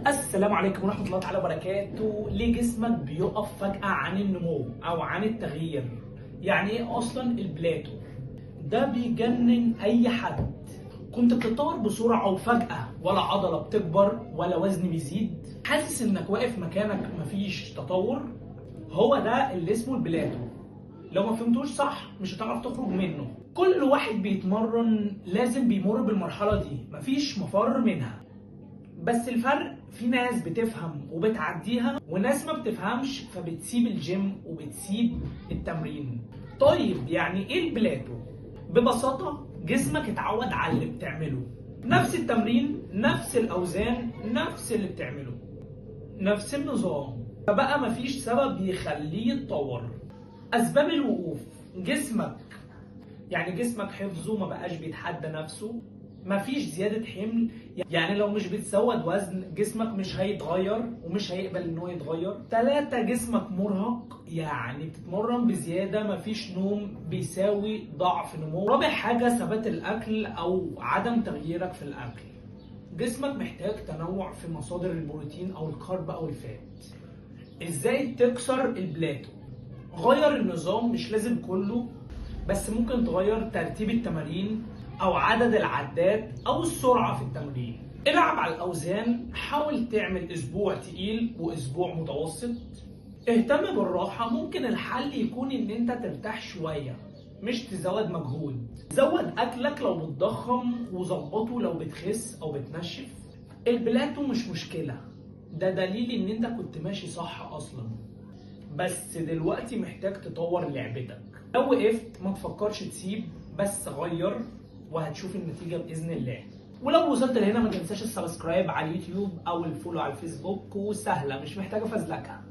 السلام عليكم ورحمة الله تعالى وبركاته. ليه جسمك بيقف فجأة عن النمو أو عن التغيير؟ يعني إيه أصلا البلاتو؟ ده بيجنن أي حد. كنت بتتطور بسرعة وفجأة ولا عضلة بتكبر ولا وزن بيزيد، حاسس إنك واقف مكانك مفيش تطور؟ هو ده اللي اسمه البلاتو. لو ما فهمتوش صح مش هتعرف تخرج منه. كل واحد بيتمرن لازم بيمر بالمرحلة دي، مفيش مفر منها. بس الفرق في ناس بتفهم وبتعديها وناس ما بتفهمش فبتسيب الجيم وبتسيب التمرين. طيب يعني ايه البلاتو؟ ببساطة جسمك اتعود على اللي بتعمله، نفس التمرين نفس الاوزان نفس اللي بتعمله نفس النظام، فبقى مفيش سبب يخليه يتطور. اسباب الوقوف: جسمك حفظه ما بقاش بيتحدى نفسه، مفيش زيادة حمل. يعني لو مش بتزود وزن جسمك مش هيتغير ومش هيقبل ان هو يتغير. 3، جسمك مرهق، يعني بتتمرن بزيادة، مفيش نوم بيساوي ضعف نمو. 4 حاجة، ثبات الاكل او عدم تغييرك في الاكل. جسمك محتاج تنوع في مصادر البروتين او الكارب او الفات. ازاي تكسر البلاتو؟ غير النظام، مش لازم كله، بس ممكن تغير ترتيب التمارين او عدد العدات او السرعه في التمرين. العب على الاوزان، حاول تعمل اسبوع تقيل واسبوع متوسط. اهتم بالراحه، ممكن الحل يكون ان انت ترتاح شويه مش تزود مجهود. زود اكلك لو بتضخم وظبطه لو بتخس او بتنشف. البلاتو مش مشكله، ده دليل ان انت كنت ماشي صح اصلا، بس دلوقتي محتاج تطور لعبتك. لو وقفت ما تفكرش تسيب، بس غير وهتشوف النتيجة بإذن الله. ولو وصلت لهنا ما تنساش السبسكرايب على اليوتيوب أو الفولو على الفيسبوك، وسهلة مش محتاجة فزلكة.